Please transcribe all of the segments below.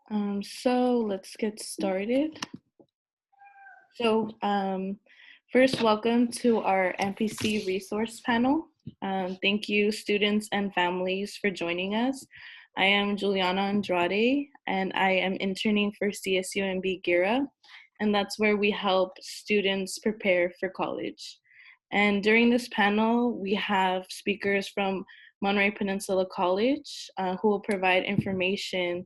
So let's get started. So first, welcome to our NPC resource panel. Thank you, students and families, for joining us. I am Juliana Andrade, and I am interning for CSUMB GIRA, and that's where we help students prepare for college. And during this panel, we have speakers from Monterey Peninsula College who will provide information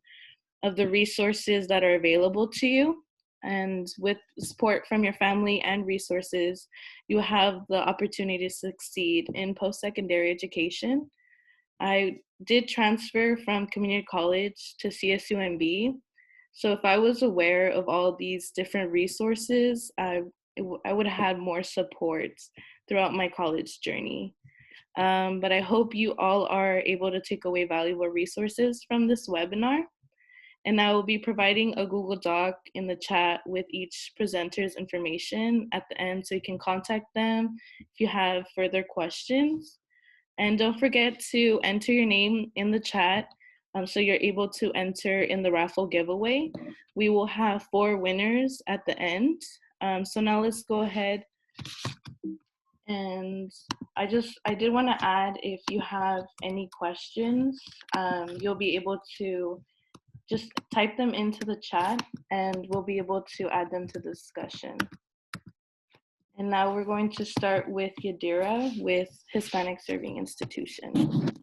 of the resources that are available to you. And with support from your family and resources, you have the opportunity to succeed in post-secondary education. I did transfer from community college to CSUMB. So if I was aware of all these different resources, I would have had more support throughout my college journey. But I hope you all are able to take away valuable resources from this webinar. And I will be providing a Google Doc in the chat with each presenter's information at the end so you can contact them if you have further questions. And don't forget to enter your name in the chat so you're able to enter in the raffle giveaway. We will have 4 winners at the end. So now let's go ahead. And I did want to add, if you have any questions, you'll be able to just type them into the chat and we'll be able to add them to the discussion. And now we're going to start with Yadira with Hispanic Serving Institution.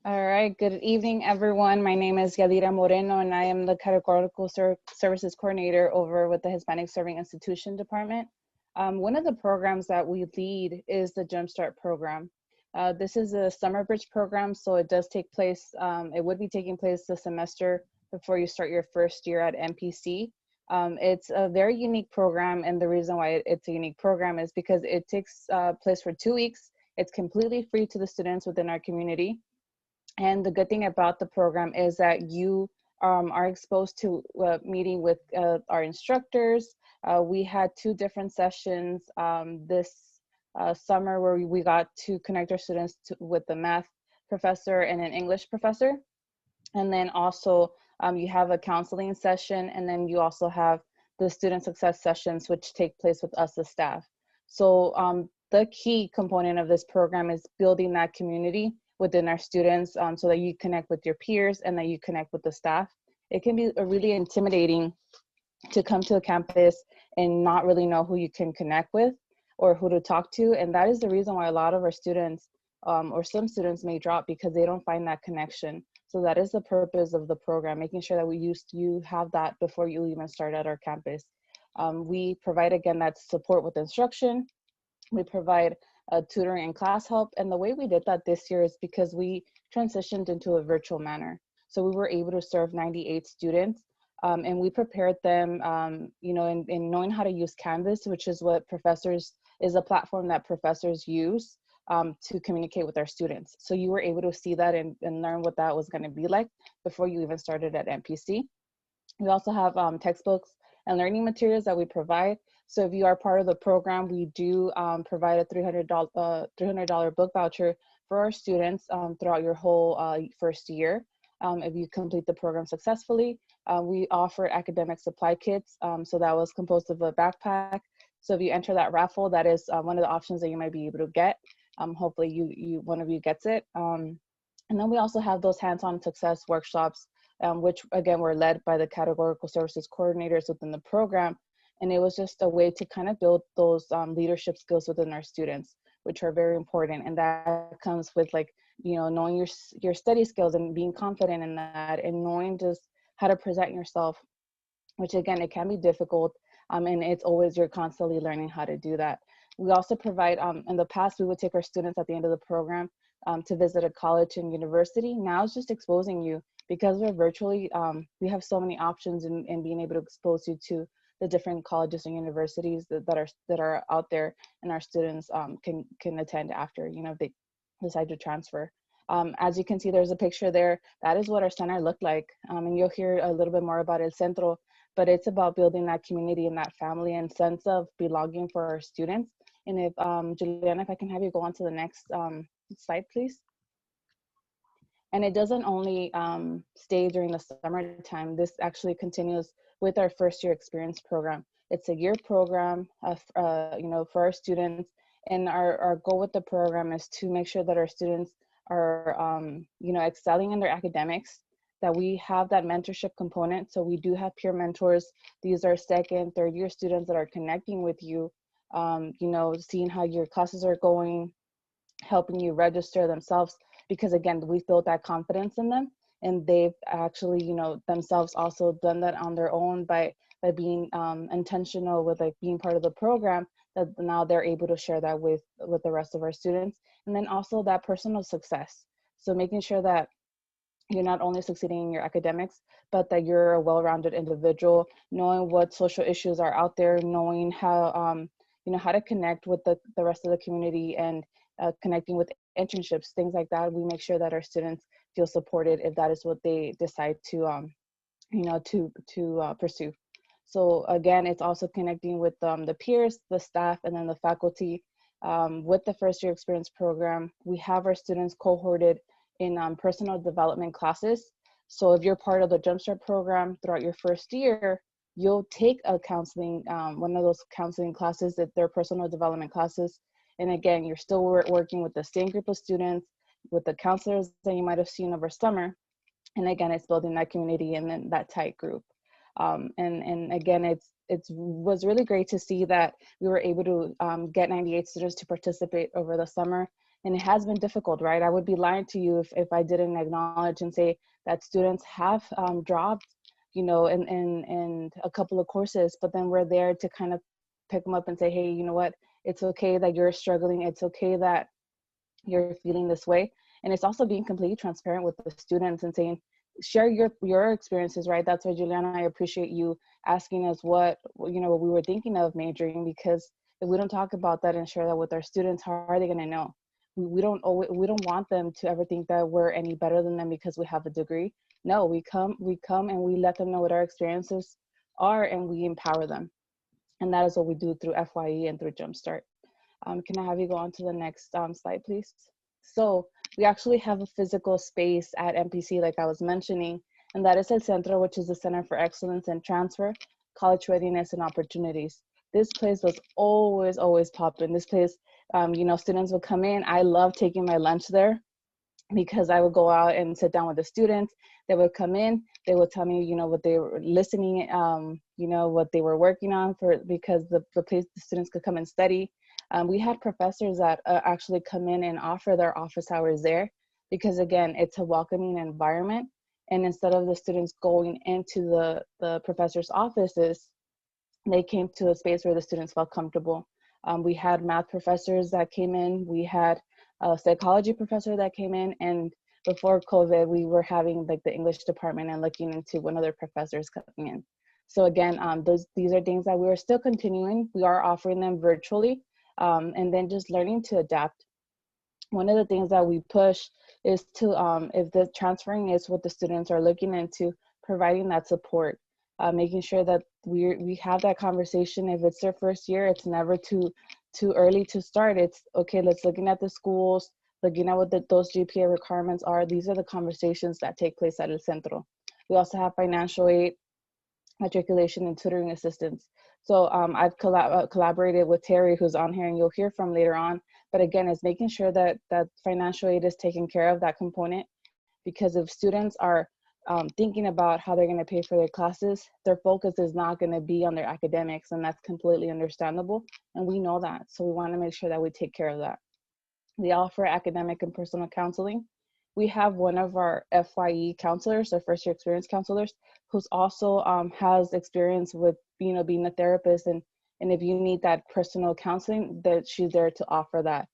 All right, good evening, everyone. My name is Yadira Moreno, and I am the Categorical Services Coordinator over with the Hispanic Serving Institution Department. One of the programs that we lead is the Jumpstart program. This is a summer bridge program, so it does take place, it would be taking place the semester before you start your first year at MPC. It's a very unique program, and the reason why it's a unique program is because it takes place for 2 weeks. It's completely free to the students within our community. And the good thing about the program is that you are exposed to meeting with our instructors. We had 2 different sessions this summer where we got to connect our students with the math professor and an English professor. And then also you have a counseling session, and then you also have the student success sessions, which take place with us, the staff. So the key component of this program is building that community within our students so that you connect with your peers and that you connect with the staff. It can be really intimidating to come to a campus and not really know who you can connect with or who to talk to. And that is the reason why a lot of our students or some students may drop, because they don't find that connection. So that is the purpose of the program, making sure that you have that before you even start at our campus. We provide, again, that support with instruction. We provide tutoring and class help. And the way we did that this year is because we transitioned into a virtual manner. So we were able to serve 98 students, and we prepared them, in knowing how to use Canvas, which is a platform that professors use to communicate with our students. So you were able to see that and learn what that was going to be like before you even started at MPC. We also have textbooks and learning materials that we provide. So if you are part of the program, we do provide a $300 book voucher for our students throughout your whole first year. If you complete the program successfully, we offer academic supply kits. So that was composed of a backpack. So if you enter that raffle, that is one of the options that you might be able to get. Hopefully one of you gets it. And then we also have those hands-on success workshops, which again were led by the categorical services coordinators within the program. And it was just a way to kind of build those leadership skills within our students, which are very important. And that comes with knowing your study skills and being confident in that, and knowing just how to present yourself, which again, it can be difficult. And it's always, you're constantly learning how to do that. We also provide, in the past, we would take our students at the end of the program to visit a college and university. Now it's just exposing you, because we're virtually, we have so many options in being able to expose you to the different colleges and universities that are out there, and our students can attend after, if they decide to transfer. As you can see, there's a picture there. That is what our center looked like. And you'll hear a little bit more about El Centro, but it's about building that community and that family and sense of belonging for our students. And if, Juliana, if I can have you go on to the next slide, please. And it doesn't only stay during the summertime. This actually continues with our first year experience program. It's a year program, for our students. And our goal with the program is to make sure that our students are, excelling in their academics, that we have that mentorship component. So we do have peer mentors. These are second, third year students that are connecting with you, seeing how your classes are going, helping you register themselves, because again, we've built that confidence in them, and they've actually, themselves also done that on their own by being intentional with like being part of the program, that now they're able to share that with the rest of our students. And then also that personal success. So making sure that you're not only succeeding in your academics, but that you're a well-rounded individual, knowing what social issues are out there, knowing how to connect with the rest of the community, and connecting with internships, things like that. We make sure that our students feel supported if that is what they decide to pursue. So again, it's also connecting with the peers, the staff, and then the faculty. With the first year experience program, we have our students cohorted in personal development classes. So if you're part of the Jumpstart program throughout your first year, you'll take a counseling, one of those counseling classes, that they're personal development classes. And again, you're still working with the same group of students, with the counselors that you might have seen over summer. And again, it's building that community and then that tight group. And again, it was really great to see that we were able to get 98 students to participate over the summer. And it has been difficult, right? I would be lying to you if I didn't acknowledge and say that students have dropped, in a couple of courses, but then we're there to kind of pick them up and say, hey, you know what? It's okay that you're struggling. It's okay that you're feeling this way. And it's also being completely transparent with the students and saying, share your experiences, right? That's why, Juliana, I appreciate you asking us what we were thinking of majoring, because if we don't talk about that and share that with our students, how are they going to know? We don't want them to ever think that we're any better than them because we have a degree. No, we come and we let them know what our experiences are, and we empower them. And that is what we do through FYE and through Jumpstart. Can I have you go on to the next slide, please? So we actually have a physical space at MPC, like I was mentioning, and that is El Centro, which is the Center for Excellence in Transfer, College Readiness, and Opportunities. This place was always popping. This place, students would come in. I love taking my lunch there, because I would go out and sit down with the students. They would come in, they would tell me, what they were listening, what they were working on, because the place the students could come and study. We had professors that actually come in and offer their office hours there, because again, it's a welcoming environment. And instead of the students going into the professor's offices, they came to a space where the students felt comfortable. We had math professors that came in, we had a psychology professor that came in, and before COVID, we were having like the English department and looking into one of their professors coming in. So again, these are things that we are still continuing. We are offering them virtually, and then just learning to adapt. One of the things that we push is to, if the transferring is what the students are looking into, providing that support, making sure that we have that conversation. If it's their first year, it's never too early to start. It's okay, let's looking at the schools, looking at what those GPA requirements are. These are the conversations that take place at El Centro. We also have financial aid, matriculation, and tutoring assistance. So I've collaborated with Terry, who's on here, and you'll hear from later on. But again, it's making sure that financial aid is taken care of, that component, because if students are thinking about how they're going to pay for their classes, their focus is not going to be on their academics, and that's completely understandable. And we know that, so we want to make sure that we take care of that. We offer academic and personal counseling. We have one of our FYE counselors, our first year experience counselors, who's also has experience with being a therapist, and if you need that personal counseling, that she's there to offer that.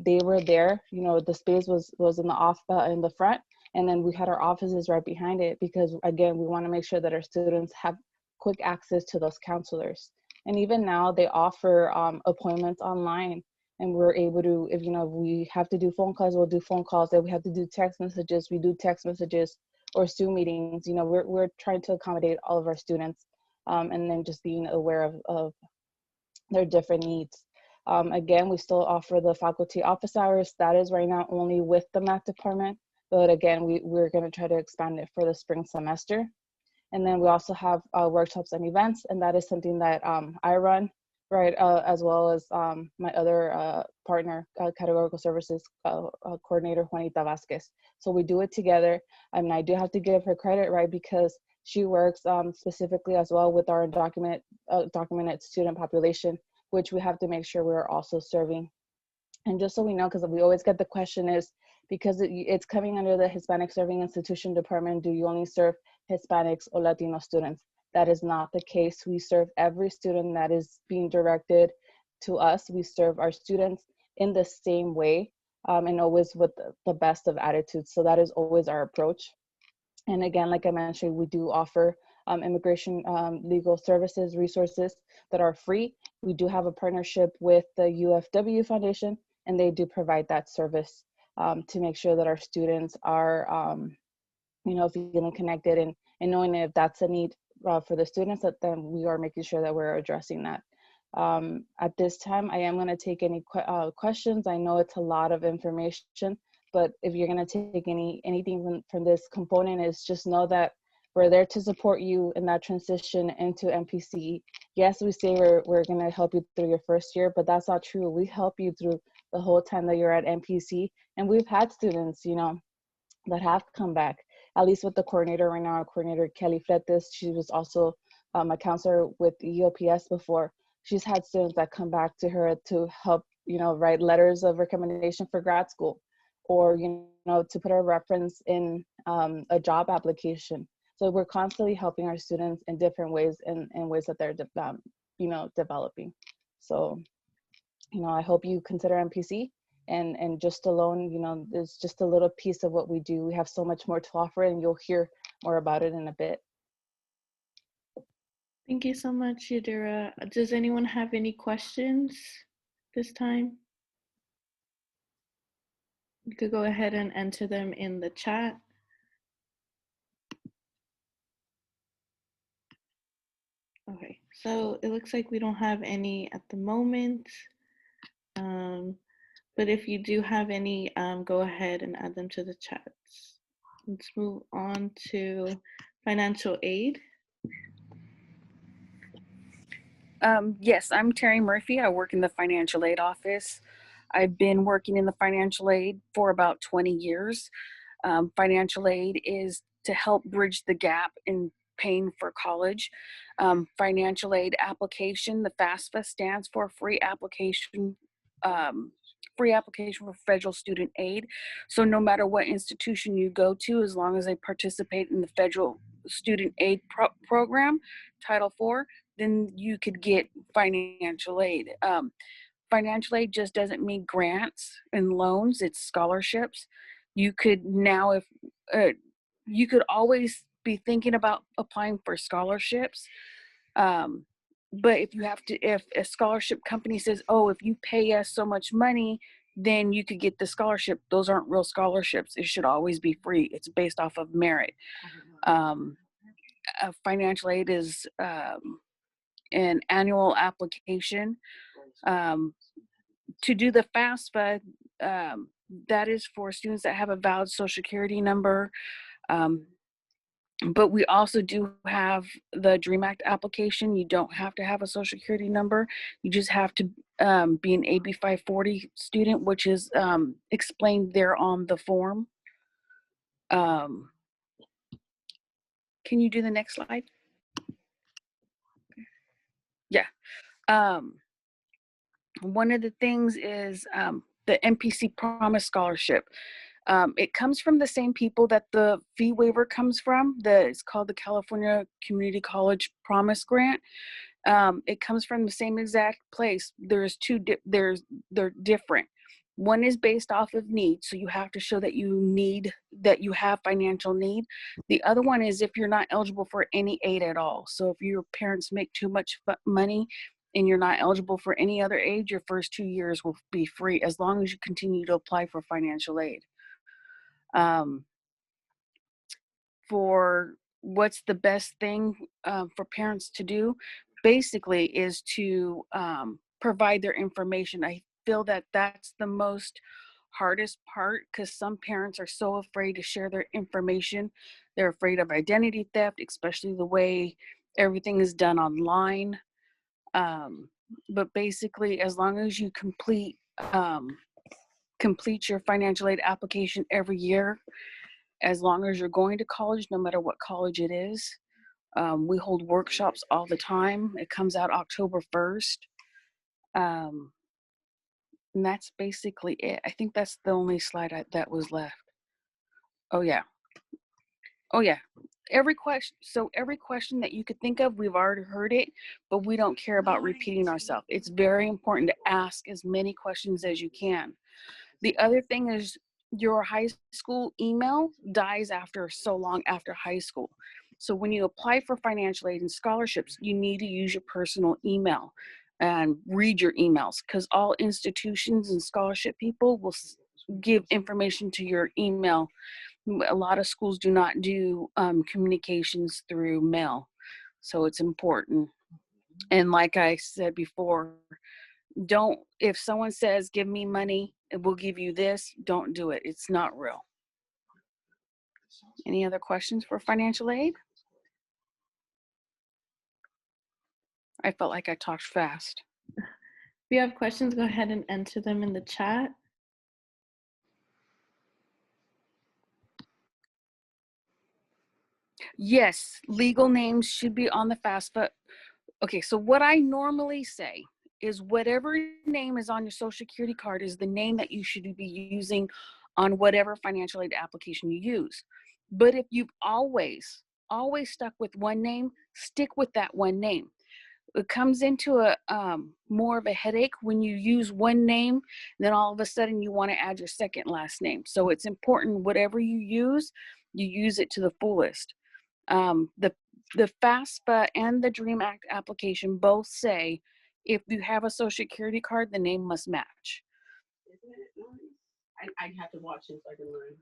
They were there, the space was in the front, and then we had our offices right behind it, because again, we want to make sure that our students have quick access to those counselors. And even now they offer appointments online, and we're able to, if we have to do phone calls, we'll do phone calls. If we have to do text messages, we do text messages, or Zoom meetings. We're trying to accommodate all of our students, and then just being aware of their different needs. Again, we still offer the faculty office hours. That is right now only with the math department. But again, we're going to try to expand it for the spring semester. And then we also have workshops and events, and that is something that I run, right, as well as my other partner, categorical services coordinator, Juanita Vasquez. So we do it together, and I do have to give her credit, right, because she works specifically as well with our documented student population, which we have to make sure we're also serving. And just so we know, because we always get the question is, because it's coming under the Hispanic Serving Institution Department, do you only serve Hispanics or Latino students? That is not the case. We serve every student that is being directed to us. We serve our students in the same way, and always with the best of attitudes. So that is always our approach. And again, like I mentioned, we do offer immigration legal services, resources that are free. We do have a partnership with the UFW Foundation, and they do provide that service to make sure that our students are, feeling connected and knowing if that's a need for the students, that then we are making sure that we're addressing that. At this time, I am going to take any questions. I know it's a lot of information, but if you're going to take anything from this component, is just know that we're there to support you in that transition into MPC. Yes, we say we're going to help you through your first year, but that's not true. We help you through the whole time that you're at MPC. And we've had students, that have come back, at least with the coordinator right now, our coordinator, Kelly Fletes. She was also a counselor with EOPS before. She's had students that come back to her to help, write letters of recommendation for grad school, or, to put a reference in a job application. So we're constantly helping our students in different ways, and in ways that they're, developing. So, I hope you consider MPC. And just alone, there's just a little piece of what we do. We have so much more to offer, and you'll hear more about it in a bit. Thank you so much, Yadira. Does anyone have any questions this time? You could go ahead and enter them in the chat. Okay, so it looks like we don't have any at the moment. But if you do have any, go ahead and add them to the chats. Let's move on to financial aid. Yes, I'm Terry Murphy. I work in the financial aid office. I've been working in the financial aid for about 20 years. Financial aid is to help bridge the gap in paying for college. Financial aid application, the FAFSA stands for free application for federal student aid. So no matter what institution you go to, as long as they participate in the federal student aid program, Title IV, then you could get financial aid. Financial aid just doesn't mean grants and loans, it's scholarships. You could now, if you could always be thinking about applying for scholarships. But if a scholarship company says, oh, if you pay us so much money, then you could get the scholarship. Those aren't real scholarships. It should always be free. It's based off of merit. Financial aid is an annual application. To do the FAFSA, that is for students that have a valid Social Security number. But we also do have the DREAM Act application. You don't have to have a Social Security number. You just have to be an AB 540 student, which is explained there on the form. Can you do the next slide? Yeah. One of the things is the MPC Promise Scholarship. It comes from the same people that the fee waiver comes from. It's called the California Community College Promise Grant. It comes from the same exact place. They're different. One is based off of need, so you have to show that you have financial need. The other one is if you're not eligible for any aid at all. So if your parents make too much money and you're not eligible for any other aid, your first 2 years will be free as long as you continue to apply for financial aid. For what's the best thing for parents to do, basically is to provide their information. I feel that that's the most hardest part, because some parents are so afraid to share their information. They're afraid of identity theft, especially the way everything is done online. But basically, as long as you complete your financial aid application every year, as long as you're going to college, no matter what college it is. We hold workshops all the time. It comes out October 1st. And that's basically it. I think that's the only slide that was left. Oh yeah. Oh yeah. Every question that you could think of, we've already heard it, but we don't care about repeating ourselves. It's very important to ask as many questions as you can. The other thing is your high school email dies after so long after high school. So when you apply for financial aid and scholarships, you need to use your personal email and read your emails, because all institutions and scholarship people will give information to your email. A lot of schools do not do communications through mail. So it's important. And like I said before, if someone says, give me money, we'll give you this, don't do it. It's not real. Any other questions for financial aid? I felt like I talked fast. If you have questions, go ahead and enter them in the chat. Yes, legal names should be on the FAFSA. Okay, so what I normally say is whatever name is on your social security card is the name that you should be using on whatever financial aid application you use. But if you've always stuck with one name, stick with that one name. It comes into a more of a headache when you use one name, then all of a sudden you want to add your second last name. So it's important, whatever you use it to the fullest. The FAFSA and the DREAM Act application both say if you have a social security card, the name must match. Isn't it nice? I have to watch it so I can learn.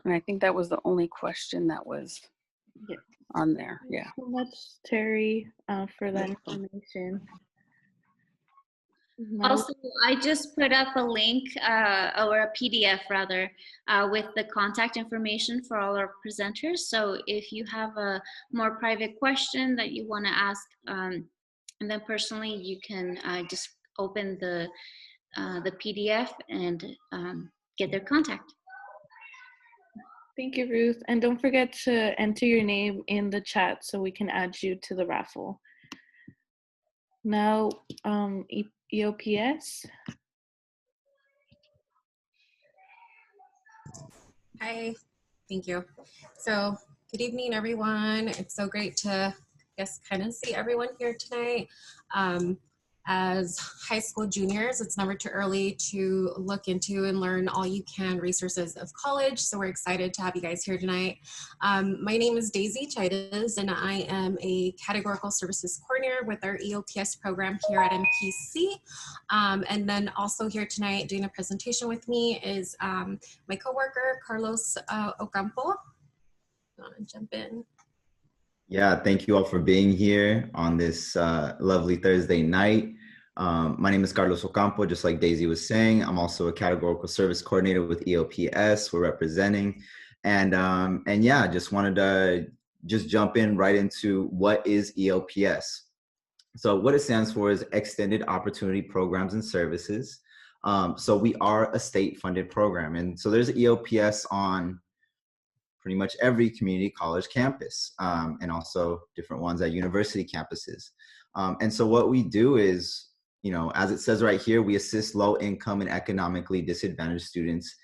And I think that was the only question that was on there. Yeah. Thanks so much, Terry, for that information. Also, I just put up a link or a PDF rather with the contact information for all our presenters. So if you have a more private question that you want to ask, and then personally, you can just open the PDF and get their contact. Thank you, Ruth. And don't forget to enter your name in the chat so we can add you to the raffle. Now, EOPS. Hi, thank you. So good evening, everyone. It's so great to, kind of see everyone here tonight. As high school juniors, it's never too early to look into and learn all you can resources of college. So we're excited to have you guys here tonight. My name is Daisy Chidas, and I am a categorical services coordinator with our EOPS program here at MPC. And then also here tonight doing a presentation with me is my coworker, Carlos Ocampo. I want to jump in. Yeah, thank you all for being here on this lovely Thursday night. My name is Carlos Ocampo, just like Daisy was saying. I'm also a categorical service coordinator with EOPS. We're representing. And yeah, just wanted to jump in right into what is EOPS. So what it stands for is Extended Opportunity Programs and Services. So we are a state-funded program. And so there's EOPS on pretty much every community college campus, and also different ones at university campuses. And so what we do is, as it says right here, we assist low income and economically disadvantaged students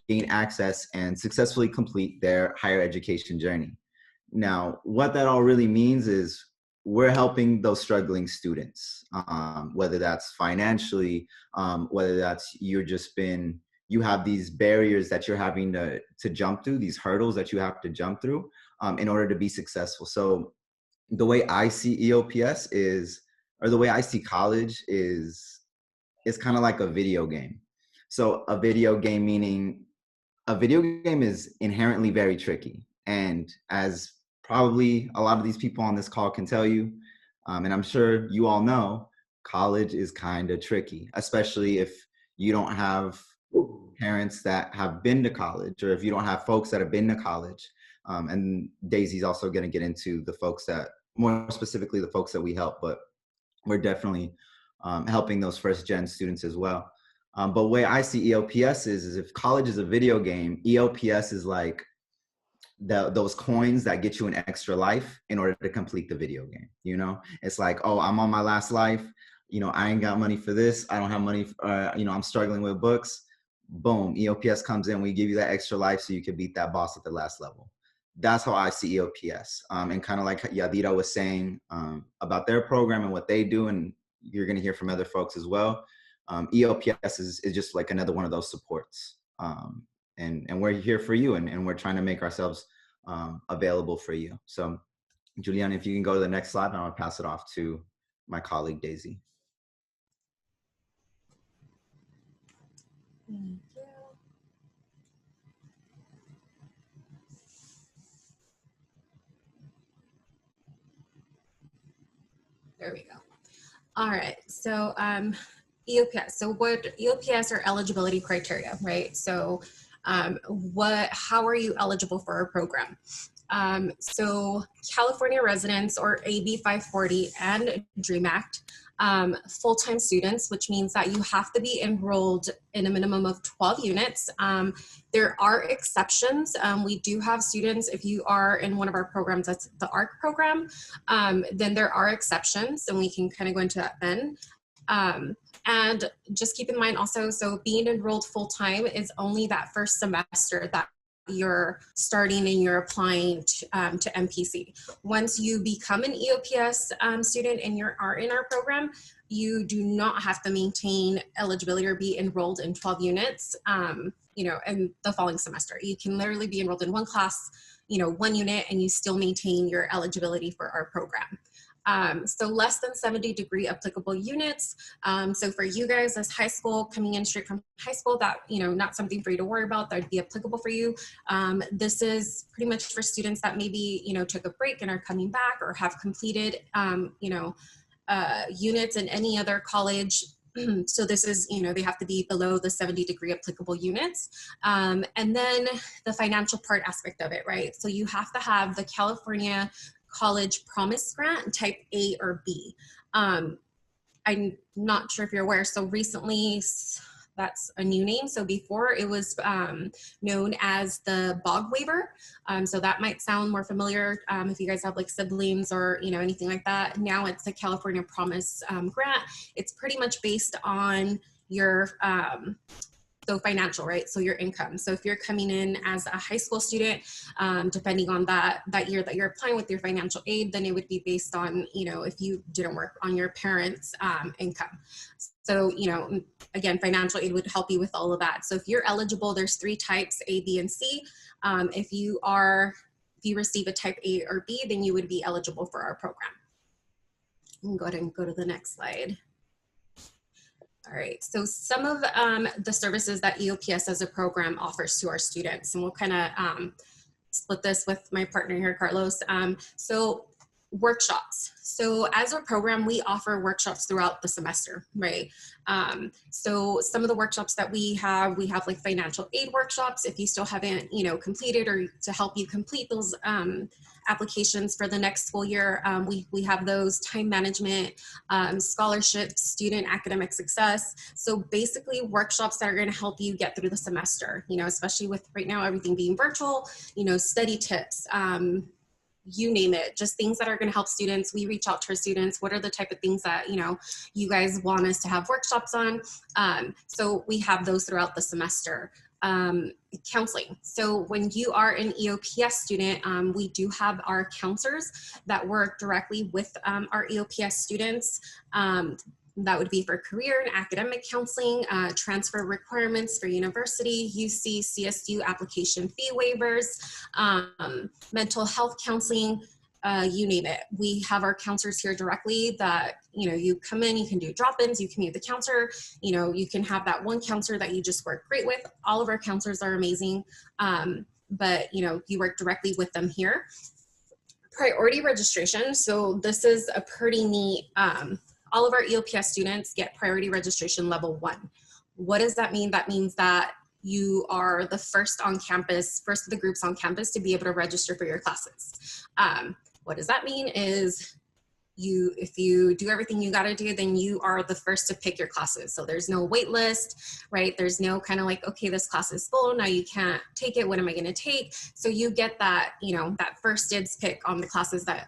gain access and successfully complete their higher education journey. Now, what that all really means is we're helping those struggling students, whether that's financially, whether that's you have these barriers that you're having to jump through, these hurdles that you have to jump through in order to be successful. So the way I see EOPS or the way I see college is kind of like a video game. So a video game meaning a video game is inherently very tricky. And as probably a lot of these people on this call can tell you, and I'm sure you all know, college is kind of tricky, especially if you don't have parents that have been to college, or if you don't have folks that have been to college. And Daisy's also going to get into the folks that, more specifically, the folks that we help, but we're definitely helping those first gen students as well. But the way I see EOPS is if college is a video game, EOPS is like those coins that get you an extra life in order to complete the video game. You know, it's like, oh, I'm on my last life. You know, I ain't got money for this. I don't have money. You know, I'm struggling with books. Boom, EOPS comes in. We give you that extra life so you can beat that boss at the last level. That's how I see EOPS. And kind of like Yadira was saying about their program and what they do, and you're going to hear from other folks as well. EOPS is just like another one of those supports. And we're here for you, and we're trying to make ourselves available for you. So, Juliana, if you can go to the next slide, and I'll pass it off to my colleague, Daisy. Thank you. There we go. All right, so EOPS. So what EOPS are eligibility criteria, right? So how are you eligible for our program? So California residents or AB 540 and DREAM Act, full-time students, which means that you have to be enrolled in a minimum of 12 units. There are exceptions. We do have students, if you are in one of our programs, that's the ARC program, then there are exceptions, and we can kind of go into that then. And just keep in mind also, so being enrolled full-time is only that first semester that you're starting and you're applying to MPC. Once you become an EOPS student and you are in our program, you do not have to maintain eligibility or be enrolled in 12 units, you know, in the following semester. You can literally be enrolled in one class, you know, one unit, and you still maintain your eligibility for our program. So less than 70-degree applicable units. So for you guys as high school, coming in straight from high school, that, you know, not something for you to worry about, that would be applicable for you. This is pretty much for students that maybe, you know, took a break and are coming back, or have completed, you know, units in any other college. So this is, you know, they have to be below the 70-degree applicable units. And then the financial part aspect of it, right? So you have to have the California College Promise Grant type A or B. I'm not sure if you're aware. So recently, that's a new name. So before it was known as the BOG waiver. So that might sound more familiar if you guys have like siblings or, you know, anything like that. Now it's the California Promise Grant. It's pretty much based on your so financial, right? So your income. So if you're coming in as a high school student, depending on that year that you're applying with your financial aid, then it would be based on, you know, if you didn't work, on your parents' income. So, you know, again, financial aid would help you with all of that. So if you're eligible, there's 3 types, A, B, and C. If you receive a type A or B, then you would be eligible for our program. You can go ahead and go to the next slide. All right, so some of the services that EOPS as a program offers to our students, and we'll kind of split this with my partner here, Carlos. So workshops. So as a program, we offer workshops throughout the semester, right? So some of the workshops that we have like financial aid workshops, if you still haven't, you know, completed, or to help you complete those applications for the next school year. We have those, time management, scholarships, student academic success. So basically workshops that are going to help you get through the semester, you know, especially with right now everything being virtual, you know, study tips, you name it, just things that are going to help students. We reach out to our students. What are the type of things that, you know, you guys want us to have workshops on? So we have those throughout the semester. Counseling. So when you are an EOPS student, we do have our counselors that work directly with our EOPS students. That would be for career and academic counseling, transfer requirements for university, UC, CSU application fee waivers, mental health counseling, you name it. We have our counselors here directly that, you know, you come in, you can do drop-ins, you can meet the counselor, you know, you can have that one counselor that you just work great with. All of our counselors are amazing, but, you know, you work directly with them here. Priority registration. So this is a pretty neat, all of our EOPS students get priority registration level 1. What does that mean? That means that you are the first on campus, first of the groups on campus to be able to register for your classes. What does that mean is if you do everything you got to do, then you are the first to pick your classes. So there's no wait list, right? There's no kind of like, okay, this class is full, now you can't take it. What am I going to take? So you get that, that first dibs pick on the classes that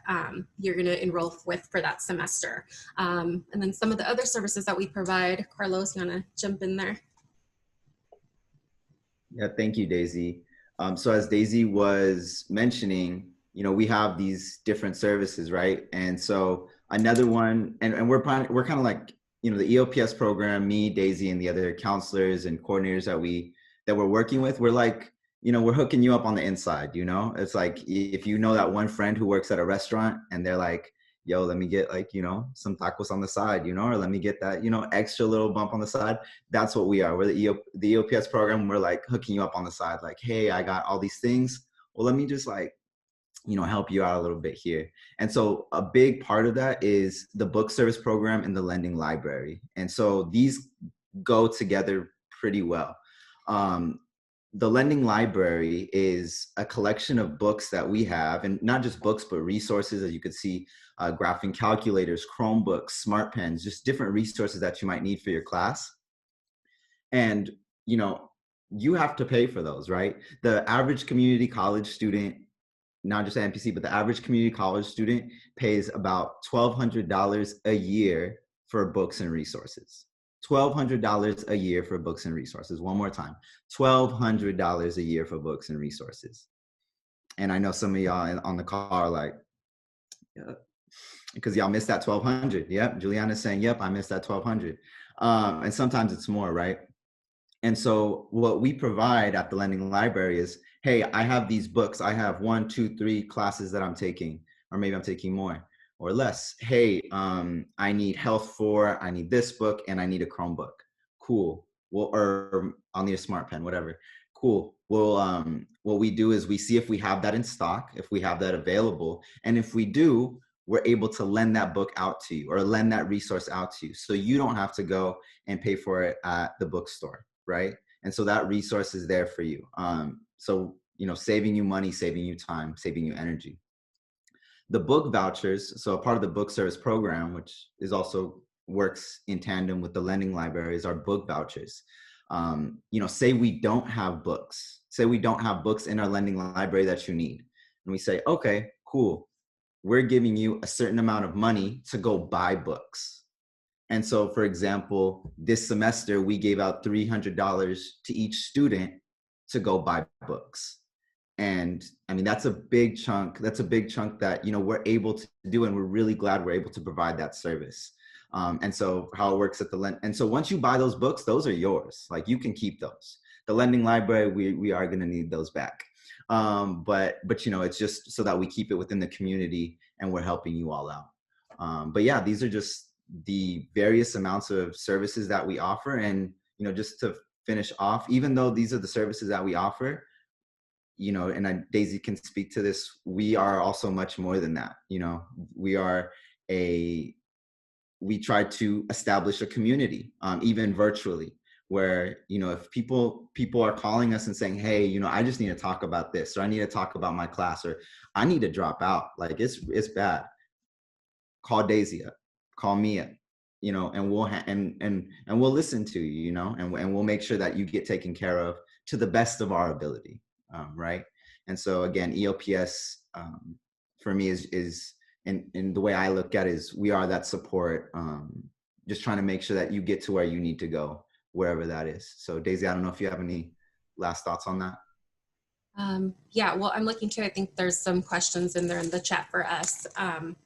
you're going to enroll with for that semester. And then some of the other services that we provide, Carlos, you want to jump in there? Yeah, thank you, Daisy. So as Daisy was mentioning, we have these different services, right? And so another one, and we're kind of like, the EOPS program, me, Daisy, and the other counselors and coordinators that we're working with, we're like, we're hooking you up on the inside, It's like, if you know that one friend who works at a restaurant and they're like, yo, let me get like, some tacos on the side, or let me get that, extra little bump on the side. That's what we are. We're the EOPS program. We're like hooking you up on the side. Like, hey, I got all these things. Well, let me just like, help you out a little bit here. And so a big part of that is the book service program and the lending library. And so these go together pretty well. The lending library is a collection of books that we have, and not just books, but resources, as you could see, graphing calculators, Chromebooks, smart pens, just different resources that you might need for your class. And, you have to pay for those, right? The average community college student, not just NPC, but the average community college student pays about $1,200 a year for books and resources. $1,200 a year for books and resources. One more time, $1,200 a year for books and resources. And I know some of y'all on the call are like, yeah, because y'all missed that 1,200. Yep, Juliana's saying, yep, I missed that 1,200. And sometimes it's more, right? And so what we provide at the lending library is, hey, I have these books. I have 1, 2, 3 classes that I'm taking, or maybe I'm taking more or less. Hey, I need Health 4, I need this book, and I need a Chromebook. Cool. Well, or I'll need a smart pen, whatever. Cool. Well, what we do is we see if we have that in stock, if we have that available. And if we do, we're able to lend that book out to you or lend that resource out to you. So you don't have to go and pay for it at the bookstore, right? And so that resource is there for you. So, saving you money, saving you time, saving you energy. The book vouchers, so a part of the book service program, which is also works in tandem with the lending library, is our book vouchers. Say we don't have books. Say we don't have books in our lending library that you need. And we say, okay, cool. We're giving you a certain amount of money to go buy books. And so, for example, this semester, we gave out $300 to each student to go buy books. And I mean, that's a big chunk. That's a big chunk that, we're able to do. And we're really glad we're able to provide that service. And so how it works at the lend. And so once you buy those books, those are yours. Like you can keep those. The lending library, we are going to need those back. But it's just so that we keep it within the community and we're helping you all out. But yeah, these are just the various amounts of services that we offer. And, just to finish off, even though these are the services that we offer, and Daisy can speak to this, we are also much more than that. We try to establish a community, even virtually, where, if people are calling us and saying, hey, I just need to talk about this, or I need to talk about my class, or I need to drop out, like it's bad. Call Daisy up, call me up, and we'll listen to you, and we'll make sure that you get taken care of to the best of our ability. Right. And so again, EOPS for me is and the way I look at it is we are that support, just trying to make sure that you get to where you need to go, wherever that is. So Daisy, I don't know if you have any last thoughts on that. Yeah, well, I'm looking to, I think there's some questions in there in the chat for us.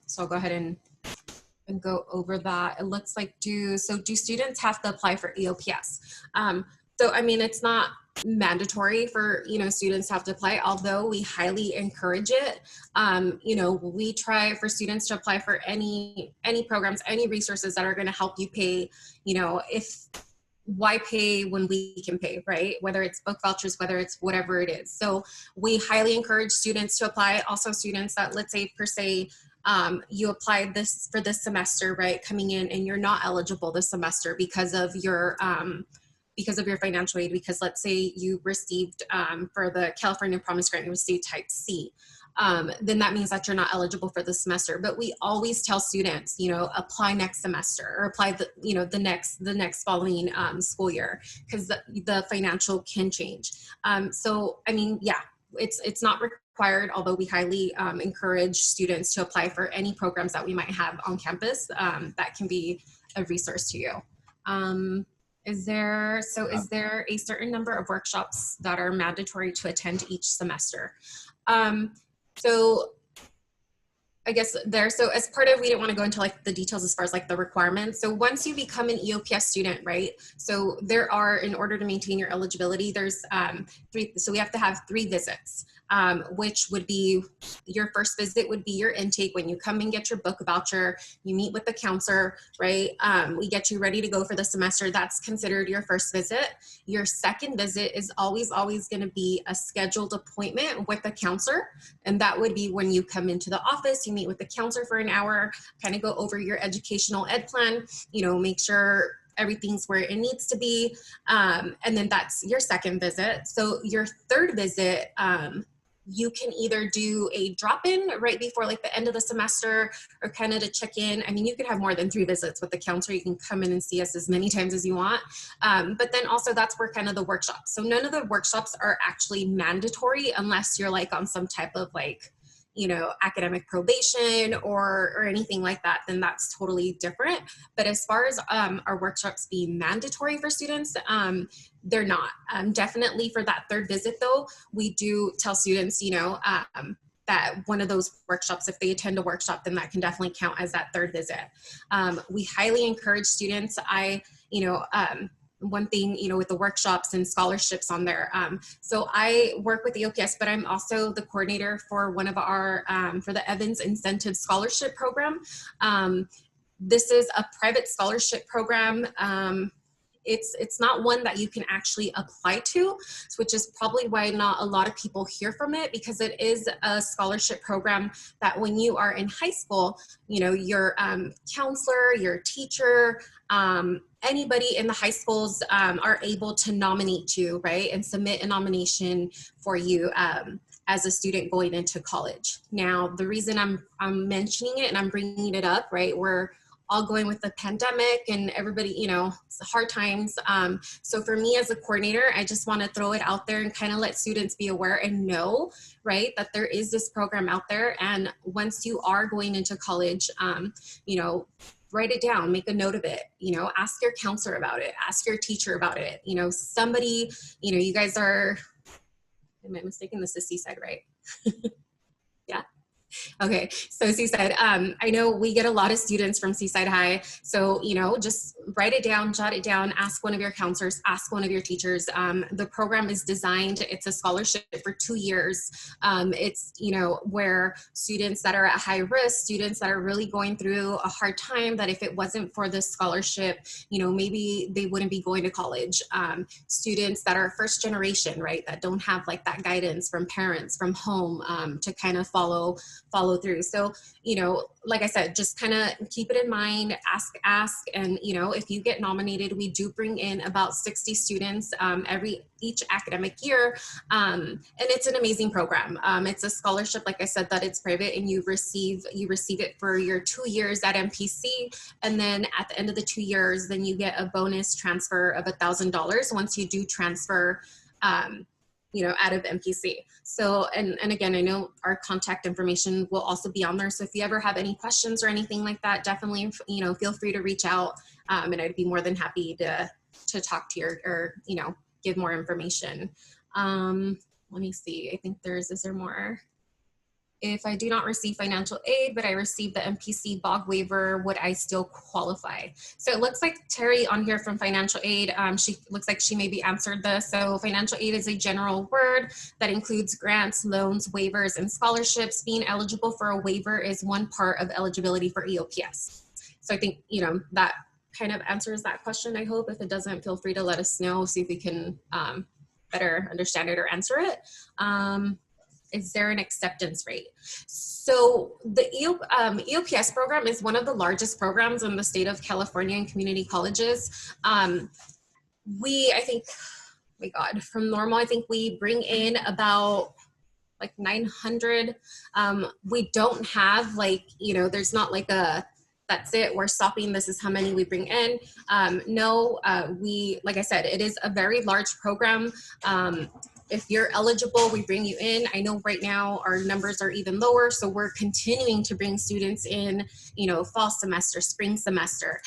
So I'll go ahead and go over that. It looks like, do students have to apply for EOPS? So, I mean, it's not mandatory for, students to have to apply, although we highly encourage it. We try for students to apply for any programs, any resources that are going to help you pay, why pay when we can pay, right? Whether it's book vouchers, whether it's whatever it is. So we highly encourage students to apply. Also students that, let's say per se, you applied this for this semester, right? Coming in and you're not eligible this semester because of your, because of your financial aid, because let's say you received, for the California Promise Grant, you received type C. Then that means that you're not eligible for the semester. But we always tell students, you know, apply next semester or apply the next following school year, because the financial can change. So, I mean, yeah, it's not required, although we highly encourage students to apply for any programs that we might have on campus that can be a resource to you. Is there a certain number of workshops that are mandatory to attend each semester? So I guess so as part of, we didn't want to go into like the details as far as like the requirements. So once you become an EOPS student, right? So there are, in order to maintain your eligibility, there's so we have to have 3 visits, which would be, your first visit would be your intake, when you come and get your book voucher, you meet with the counselor, right? We get you ready to go for the semester. That's considered your first visit. Your second visit is always going to be a scheduled appointment with the counselor. And that would be when you come into the office, you meet with the counselor for an hour, kind of go over your educational ed plan, you know, make sure everything's where it needs to be. And then that's your second visit. So your third visit, you can either do a drop-in right before like the end of the semester, or kind of to check in. I mean, you could have more than 3 visits with the counselor. You can come in and see us as many times as you want. But then also that's where kind of the workshops. So none of the workshops are actually mandatory unless you're like on some type of like, you know, academic probation or anything like that, then that's totally different. But as far as our workshops being mandatory for students, they're not. Definitely for that third visit though, we do tell students, you know, that one of those workshops, if they attend a workshop, then that can definitely count as that third visit. We highly encourage students. One thing, you know, with the workshops and scholarships on there. So I work with EOPS, but I'm also the coordinator for one of our, for the Evans Incentive Scholarship Program. This is a private scholarship program. It's not one that you can actually apply to, which is probably why not a lot of people hear from it, because it is a scholarship program that when you are in high school, you know, your counselor, your teacher, anybody in the high schools are able to nominate you, right, and submit a nomination for you as a student going into college. Now, the reason I'm mentioning it and I'm bringing it up, right, we're all going with the pandemic and everybody, you know, it's hard times. So for me as a coordinator, I just want to throw it out there and kind of let students be aware and know, right, that there is this program out there. And once you are going into college, you know, write it down, make a note of it, you know, ask your counselor about it, ask your teacher about it, you know, somebody, you know, you guys are, am I mistaken? This is Seaside, right? Yeah. Okay, so Seaside, I know we get a lot of students from Seaside High, so, you know, just write it down, jot it down, ask one of your counselors, ask one of your teachers. The program is designed, it's a scholarship for 2 years. It's, you know, where students that are at high risk, students that are really going through a hard time, that if it wasn't for this scholarship, you know, maybe they wouldn't be going to college. Students that are first generation, right, that don't have like that guidance from parents, from home, to kind of follow through. So, you know, like I said, just kind of keep it in mind, ask. And, you know, if you get nominated, we do bring in about 60 students each academic year. And it's an amazing program. It's a scholarship, like I said, that it's private, and you receive it for your 2 years at MPC. And then at the end of the 2 years, then you get a bonus transfer of $1,000 once you do transfer, you know, out of MPC. So, and again, I know our contact information will also be on there. So if you ever have any questions or anything like that, definitely, you know, feel free to reach out, and I'd be more than happy to talk to you or, you know, give more information. Let me see, I think is there more? If I do not receive financial aid, but I receive the MPC BOG waiver, would I still qualify? So it looks like Terry on here from financial aid, she looks like she maybe answered this. So financial aid is a general word that includes grants, loans, waivers, and scholarships. Being eligible for a waiver is one part of eligibility for EOPS. So I think, you know, that kind of answers that question, I hope. If it doesn't, feel free to let us know, see if we can better understand it or answer it. Is there an acceptance rate? So the EOPS program is one of the largest programs in the state of California and community colleges. I think, oh my God, from normal, I think we bring in about like 900. We don't have like, there's not like that's it, we're stopping, this is how many we bring in. No, like I said, it is a very large program. If you're eligible, we bring you in. I know right now our numbers are even lower, so we're continuing to bring students in, fall semester, spring semester.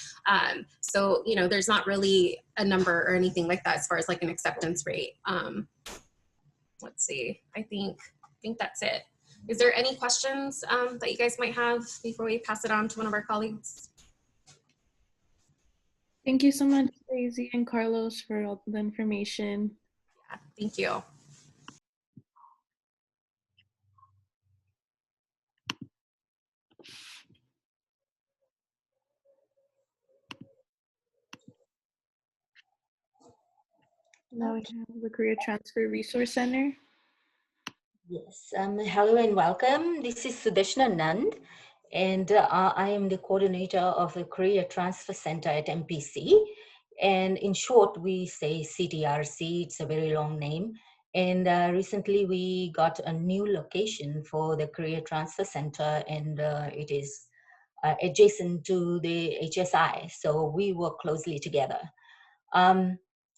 So, there's not really a number or anything like that as far as like an acceptance rate. Let's see, I think that's it. Is there any questions that you guys might have before we pass it on to one of our colleagues? Thank you so much, Daisy and Carlos, for all the information. Yeah, thank you. Now we have the Career Transfer Resource Center. Yes, hello and welcome. This is Sudeshna Nand, and I am the coordinator of the Career Transfer Center at MPC. And in short, we say CTRC, it's a very long name. And recently we got a new location for the Career Transfer Center, and it is adjacent to the HSI. So we work closely together.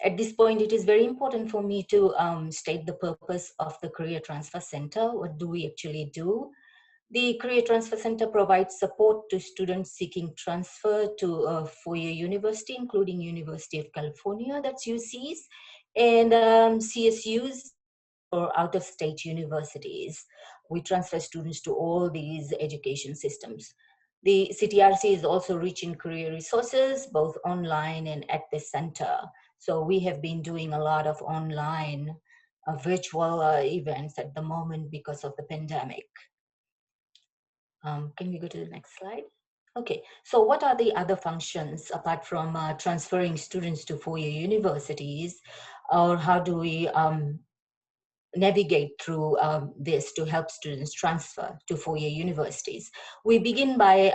At this point, it is very important for me to state the purpose of the Career Transfer Center. What do we actually do? The Career Transfer Center provides support to students seeking transfer to a four-year university, including University of California, that's UCs, and CSUs or out-of-state universities. We transfer students to all these education systems. The CTRC is also reaching career resources, both online and at the center. So we have been doing a lot of online virtual events at the moment because of the pandemic. Can we go to the next slide? Okay, so what are the other functions apart from transferring students to four-year universities, or how do we navigate through this to help students transfer to four-year universities? We begin by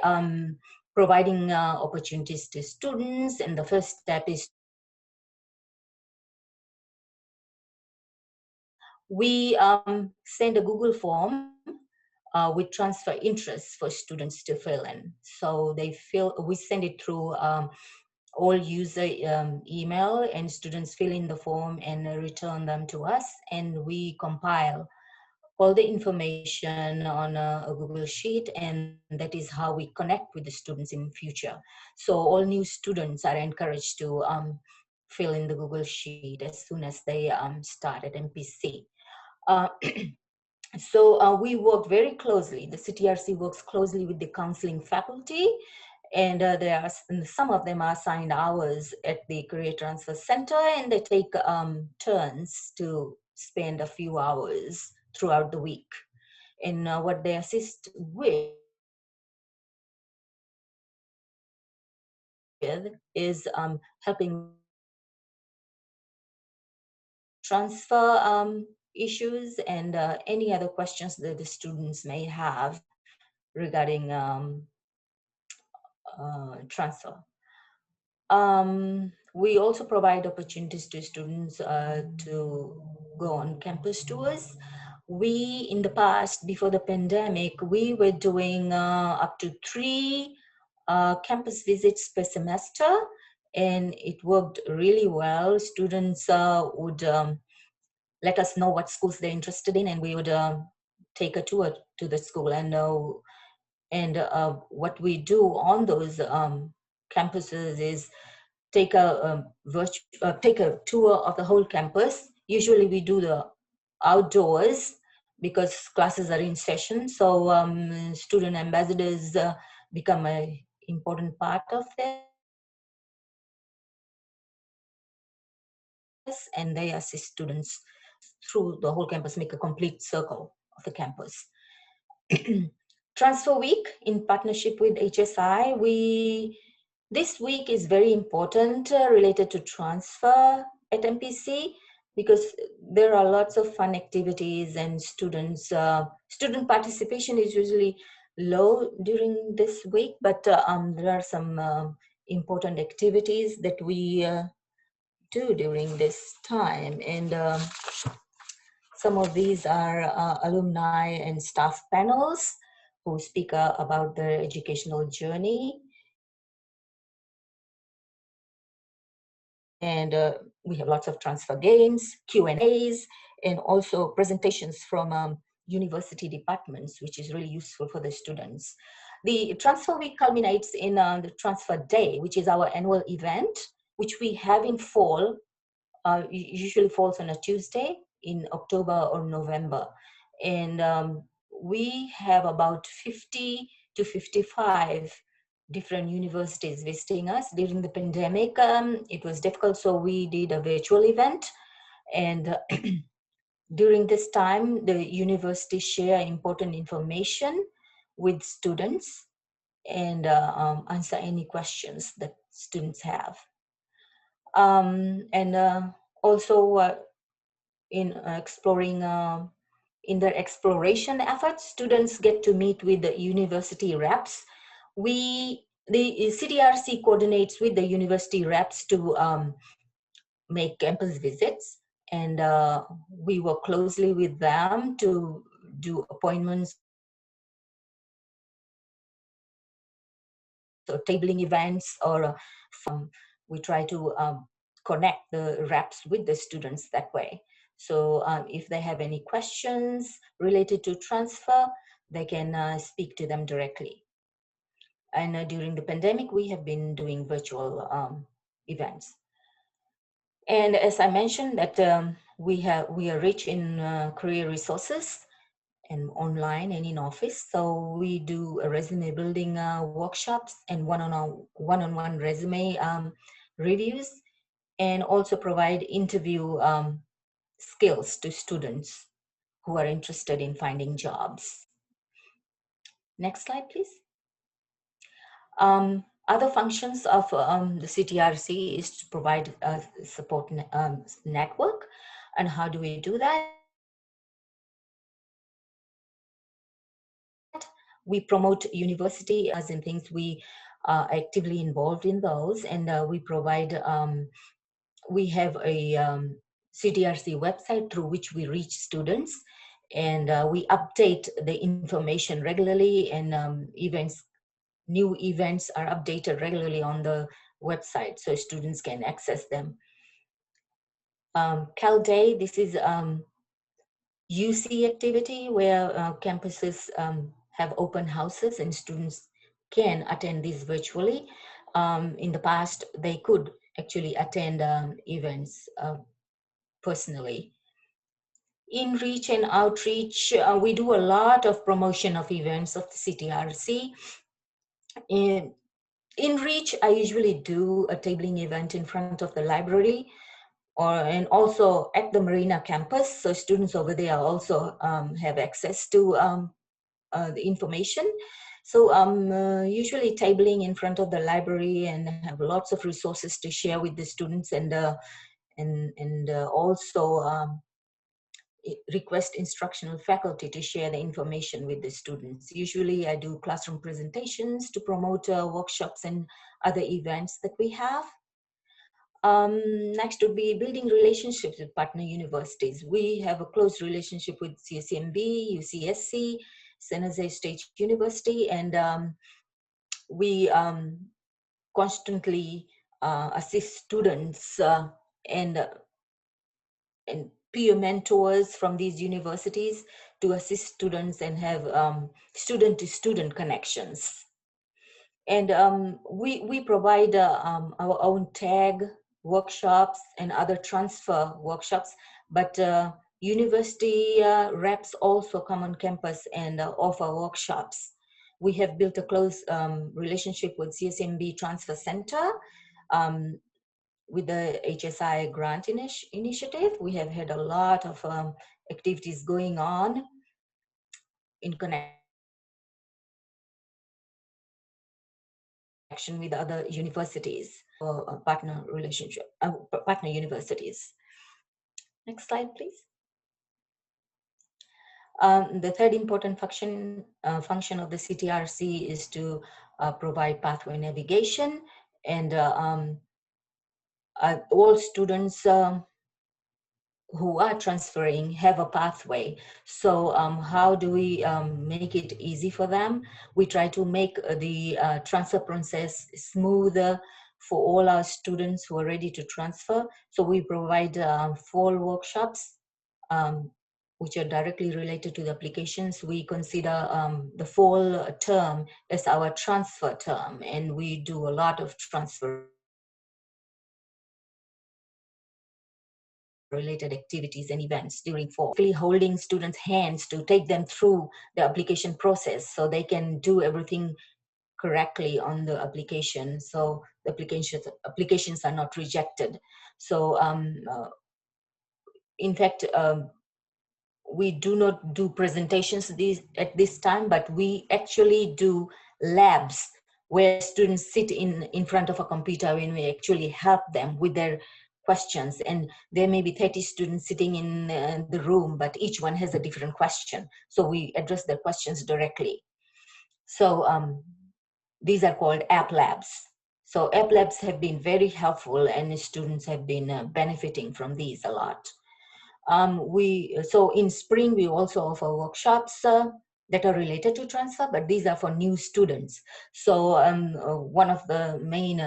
providing opportunities to students, and the first step is we send a Google form with transfer interests for students to fill in. So we send it through all user email, and students fill in the form and return them to us, and we compile all the information on a Google Sheet, and that is how we connect with the students in future. So all new students are encouraged to fill in the Google Sheet as soon as they start at MPC. So we work very closely. The CTRC works closely with the counseling faculty, and some of them are assigned hours at the Career Transfer Center, and they take turns to spend a few hours throughout the week. And what they assist with is helping transfer issues and any other questions that the students may have regarding transfer. We also provide opportunities to students to go on campus tours. We, in the past, before the pandemic, we were doing up to 3 campus visits per semester, and it worked really well. Students would let us know what schools they're interested in, and we would take a tour to the school. And what we do on those campuses is take a tour of the whole campus. Usually we do the outdoors because classes are in session. So student ambassadors become an important part of this, and they assist students through the whole campus, make a complete circle of the campus. Transfer week in partnership with HSI. This week is very important related to transfer at MPC because there are lots of fun activities, and student participation is usually low during this week, but there are some important activities that we do during this time. And some of these are alumni and staff panels who speak about their educational journey. And we have lots of transfer games, Q&As, and also presentations from university departments, which is really useful for the students. The transfer week culminates in the transfer day, which is our annual event, which we have in fall, usually falls on a Tuesday in October or November. And we have about 50 to 55 different universities visiting us. During the pandemic, it was difficult, so we did a virtual event. And during this time, the university share important information with students and answer any questions that students have. And also in exploring, in their exploration efforts, students get to meet with the university reps. The CDRC coordinates with the university reps to make campus visits, and we work closely with them to do appointments or tabling events, or we try to connect the reps with the students that way. So if they have any questions related to transfer, they can speak to them directly. And during the pandemic, we have been doing virtual events. And as I mentioned, that we are rich in career resources and online and in office. So we do a resume building workshops and one-on-one resume reviews, and also provide interview skills to students who are interested in finding jobs. Next slide, please. Other functions of the CTRC is to provide a support network. And how do we do that? We promote university as in things, we are actively involved in those, and we provide, we have a CTRC website through which we reach students, and we update the information regularly, and new events are updated regularly on the website so students can access them. Cal Day, this is UC activity where campuses have open houses and students can attend these virtually. In the past, they could actually attend events personally. In reach and outreach, we do a lot of promotion of events of the CTRC. In reach, I usually do a tabling event in front of the library, and also at the Marina campus, so students over there also have access to the information. So I'm usually tabling in front of the library and have lots of resources to share with the students, and also request instructional faculty to share the information with the students. Usually I do classroom presentations to promote workshops and other events that we have. Next would be building relationships with partner universities. We have a close relationship with CSMB, UCSC, San Jose State University, and we constantly assist students and peer mentors from these universities to assist students and have student-to-student connections. And we provide our own tag workshops and other transfer workshops, but university reps also come on campus and offer workshops. We have built a close relationship with CSMB Transfer Center. With the HSI grant initiative, we have had a lot of activities going on in connection with other universities or partner relationship, partner universities. Next slide, please. The third important function of the CTRC is to provide pathway navigation, and all students who are transferring have a pathway. So how do we make it easy for them? We try to make the transfer process smoother for all our students who are ready to transfer. So we provide fall workshops, which are directly related to the applications. We consider the fall term as our transfer term, and we do a lot of transfer related activities and events during fall, holding students' hands to take them through the application process so they can do everything correctly on the application, so the applications are not rejected. So in fact, we do not do presentations at this time, but we actually do labs where students sit in front of a computer and we actually help them with their questions. And there may be 30 students sitting in the room, but each one has a different question. So we address their questions directly. So these are called app labs. So app labs have been very helpful and students have been benefiting from these a lot. So in spring, we also offer workshops that are related to transfer, but these are for new students. So one of the main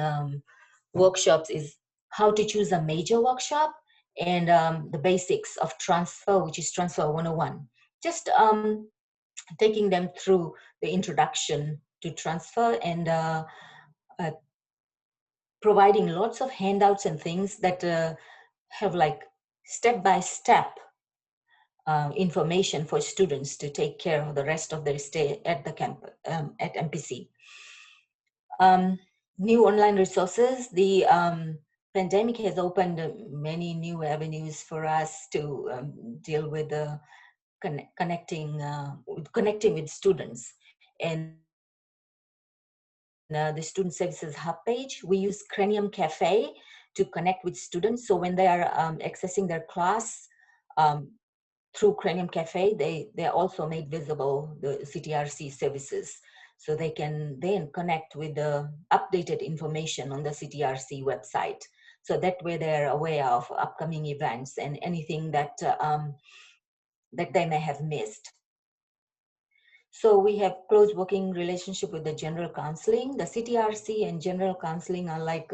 workshops is how to choose a major workshop and the basics of transfer, which is Transfer 101. Just taking them through the introduction to transfer and providing lots of handouts and things that have like step-by-step information for students to take care of the rest of their stay at the camp at MPC. New online resources. The pandemic has opened many new avenues for us to deal with connecting with students. And the Student Services Hub page, we use Cranium Cafe to connect with students. So when they are accessing their class through Cranium Cafe, they're also made visible, the CTRC services. So they can then connect with the updated information on the CTRC website. So that way they're aware of upcoming events and anything that, that they may have missed. So we have close working relationship with the general counseling. The CTRC and general counseling are like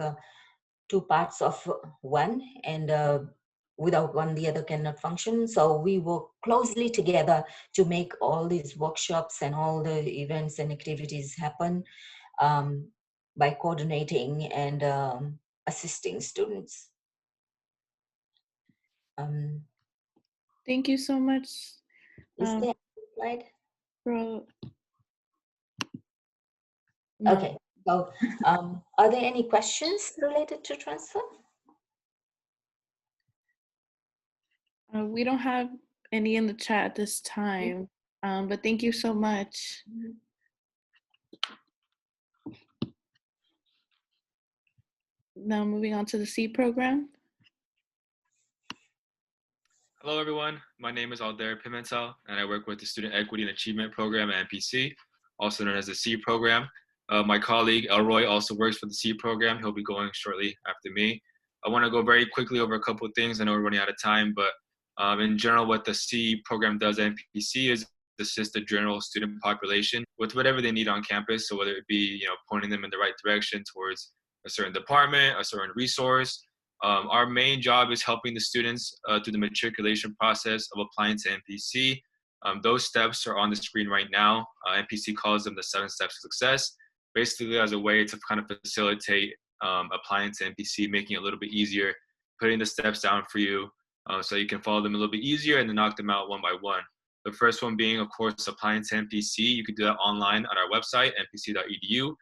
two parts of one, and without one, the other cannot function. So we work closely together to make all these workshops and all the events and activities happen by coordinating and assisting students. Thank you so much. Is there a slide? No. Okay, so are there any questions related to transfer? We don't have any in the chat at this time, but thank you so much. Now moving on to the C program. Hello, everyone. My name is Aldair Pimentel, and I work with the Student Equity and Achievement Program at MPC, also known as the C program. My colleague, Elroy, also works for the C program. He'll be going shortly after me. I want to go very quickly over a couple of things. I know we're running out of time, but in general, what the C program does at MPC is assist the general student population with whatever they need on campus. So whether it be, pointing them in the right direction towards a certain department, a certain resource. Our main job is helping the students through the matriculation process of applying to MPC. Those steps are on the screen right now. MPC calls them the 7 steps of success, basically as a way to kind of facilitate applying to MPC, making it a little bit easier, putting the steps down for you so you can follow them a little bit easier and then knock them out one by one. The first one being, of course, applying to MPC. You can do that online on our website, mpc.edu.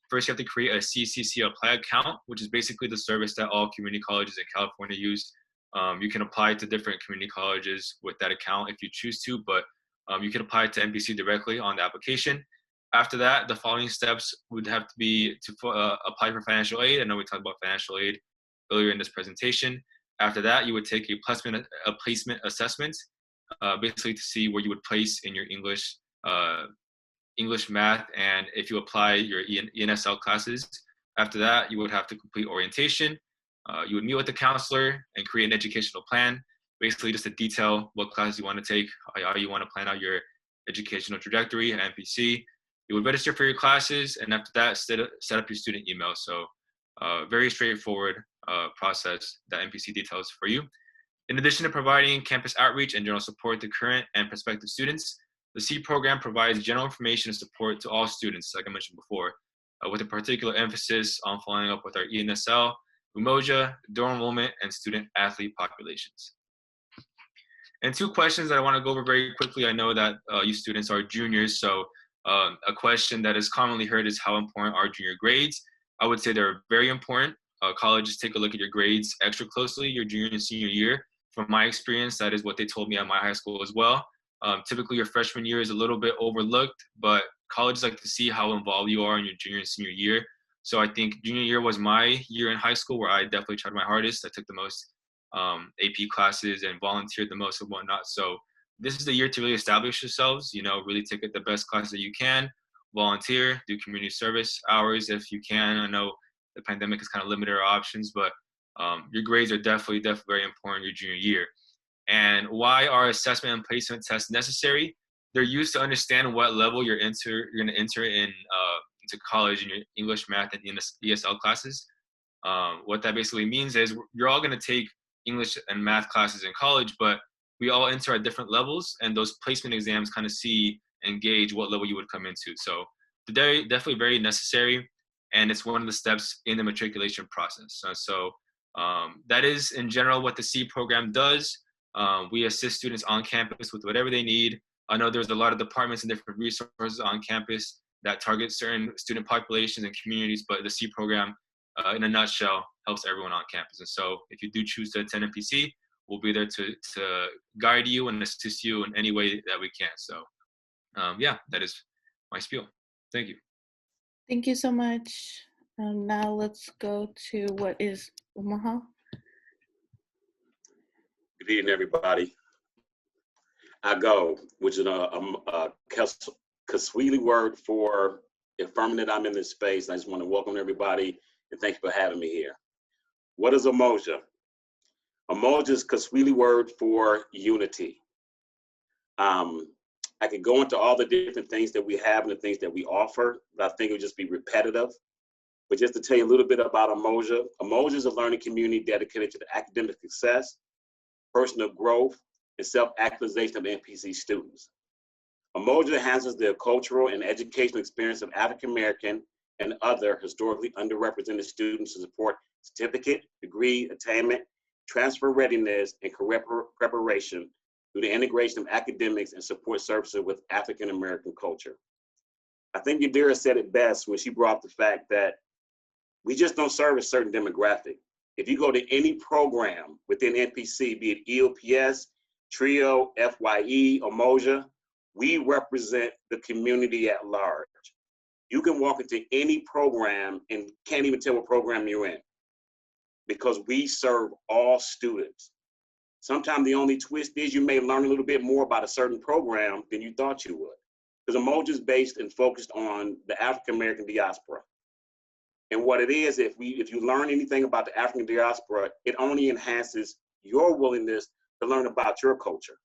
First, you have to create a CCC Apply account, which is basically the service that all community colleges in California use. You can apply to different community colleges with that account if you choose to, but you can apply to MPC directly on the application. After that, the following steps would have to be to apply for financial aid. I know we talked about financial aid earlier in this presentation. After that, you would take a placement assessment, basically to see where you would place in your English, math, and if you apply your ENSL classes. After that, you would have to complete orientation. You would meet with the counselor and create an educational plan, basically just to detail what classes you want to take, how you want to plan out your educational trajectory at MPC. You would register for your classes, and after that, set up your student email. So very straightforward process that MPC details for you. In addition to providing campus outreach and general support to current and prospective students, the C program provides general information and support to all students, like I mentioned before, with a particular emphasis on following up with our ENSL, Umoja, dual enrollment, and student athlete populations. And two questions that I want to go over very quickly. I know that you students are juniors, so a question that is commonly heard is how important are junior grades? I would say they're very important. Colleges take a look at your grades extra closely your junior and senior year. From my experience, that is what they told me at my high school as well. Typically, your freshman year is a little bit overlooked, but colleges like to see how involved you are in your junior and senior year. So I think junior year was my year in high school where I definitely tried my hardest. I took the most AP classes and volunteered the most and whatnot. So this is the year to really establish yourselves, really take the best classes that you can, volunteer, do community service hours if you can. I know the pandemic has kind of limited our options, but your grades are definitely very important your junior year. And why are assessment and placement tests necessary? They're used to understand what level you're going to enter into college in your English, math, and ESL classes. What that basically means is you're all going to take English and math classes in college, but we all enter at different levels, and those placement exams kind of see and gauge what level you would come into. So they're definitely very necessary, and it's one of the steps in the matriculation process. So that is in general what the C program does. We assist students on campus with whatever they need. I know there's a lot of departments and different resources on campus that target certain student populations and communities, but the C program, in a nutshell, helps everyone on campus. And so if you do choose to attend MPC, we'll be there to guide you and assist you in any way that we can. So yeah, that is my spiel. Thank you. Thank you so much. Now let's go to what is Omaha. Good evening, everybody. Ago, which is a Kiswahili word for affirming that I'm in this space. I just want to welcome everybody and thank you for having me here. What is Umoja? Umoja is Kiswahili word for unity. I could go into all the different things that we have and the things that we offer, but I think it would just be repetitive. But just to tell you a little bit about Umoja, Umoja is a learning community dedicated to the academic success, personal growth, and self-actualization of MPC students. Umoja enhances the cultural and educational experience of African American and other historically underrepresented students to support certificate, degree, attainment, transfer readiness, and career preparation through the integration of academics and support services with African American culture. I think Yadira said it best when she brought up the fact that we just don't serve a certain demographic. If you go to any program within NPC, be it EOPS, TRIO, FYE, Umoja, we represent the community at large. You can walk into any program and can't even tell what program you're in because we serve all students. Sometimes the only twist is you may learn a little bit more about a certain program than you thought you would. Because Umoja is based and focused on the African American diaspora. And what it is, if you learn anything about the African diaspora, it only enhances your willingness to learn about your culture.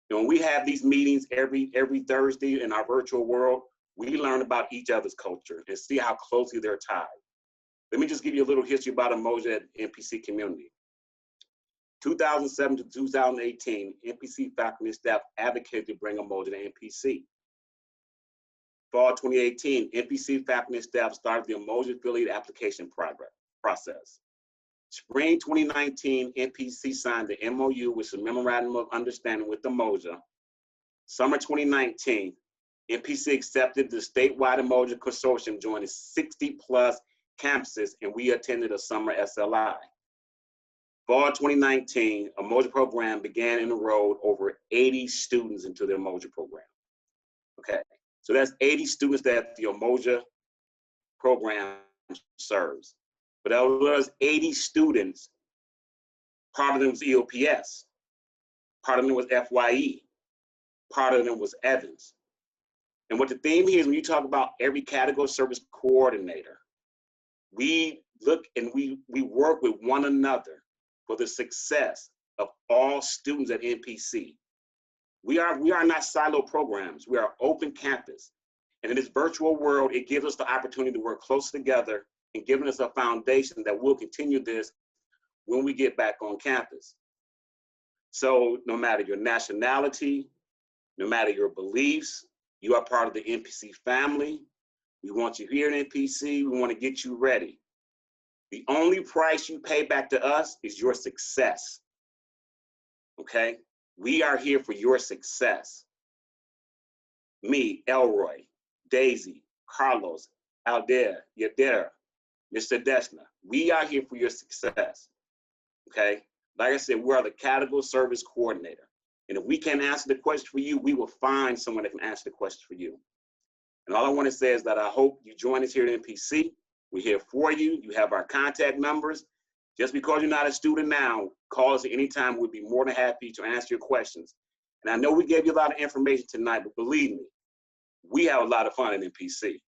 When we have these meetings every Thursday in our virtual world, we learn about each other's culture and see how closely they're tied. Let me just give you a little history about Umoja at NPC community. 2007 to 2018, NPC faculty and staff advocated to bring Umoja to NPC. Fall 2018, NPC faculty and staff started the Umoja affiliate application process. Spring 2019, NPC signed the MOU, which is a Memorandum of Understanding with Umoja. Summer 2019, NPC accepted the statewide Umoja consortium, joining 60+ campuses, and we attended a summer SLI. Fall 2019, Umoja program began and enrolled over 80 students into the Umoja program. Okay, so that's 80 students that the Umoja program serves. But out of those 80 students, part of them was EOPS, part of them was FYE, part of them was Evans. And what the theme here is when you talk about every category service coordinator, we look and we work with one another for the success of all students at NPC. We are not silo programs. We are open campus. And in this virtual world, it gives us the opportunity to work close together and giving us a foundation that will continue this when we get back on campus. So no matter your nationality, no matter your beliefs, you are part of the NPC family. We want you here in NPC. We want to get you ready. The only price you pay back to us is your success. Okay? We are here for your success. Me, Elroy, Daisy, Carlos, Alder, Yadira, Mr. Desna, we are here for your success. Okay? Like I said, we are the category service coordinator. And if we can't answer the question for you, we will find someone that can answer the question for you. And all I want to say is that I hope you join us here at NPC. We're here for you. You have our contact numbers. Just because you're not a student now, call us at any time. We'd be more than happy to answer your questions. And I know we gave you a lot of information tonight, but believe me, we have a lot of fun at NPC.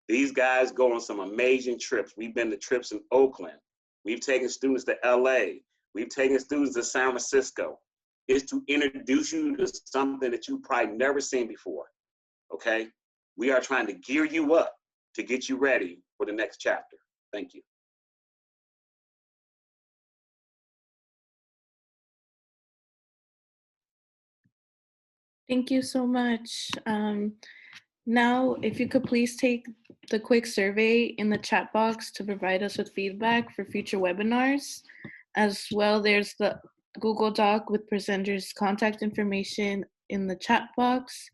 These guys go on some amazing trips. We've been to trips in Oakland. We've taken students to LA. We've taken students to San Francisco. It's to introduce you to something that you've probably never seen before, okay? We are trying to gear you up to get you ready for the next chapter. Thank you. Thank you so much. Now, if you could please take the quick survey in the chat box to provide us with feedback for future webinars. As well, there's the Google Doc with presenters' contact information in the chat box.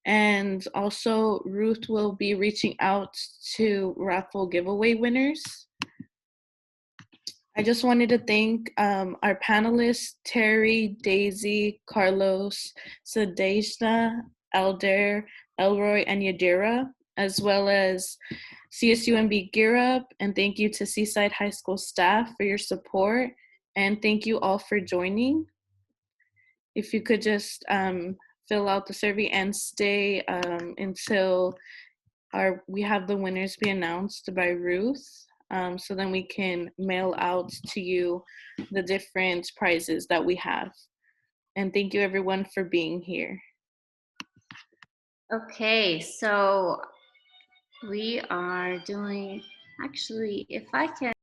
And also, Ruth will be reaching out to raffle giveaway winners. I just wanted to thank our panelists, Terry, Daisy, Carlos, Sadeshna, Alder, Elroy, and Yadira, as well as CSUMB Gear Up. And thank you to Seaside High School staff for your support. And thank you all for joining. If you could just fill out the survey and stay until we have the winners be announced by Ruth. So then we can mail out to you the different prizes that we have. And thank you everyone for being here. Okay, so we are doing, actually, if I can.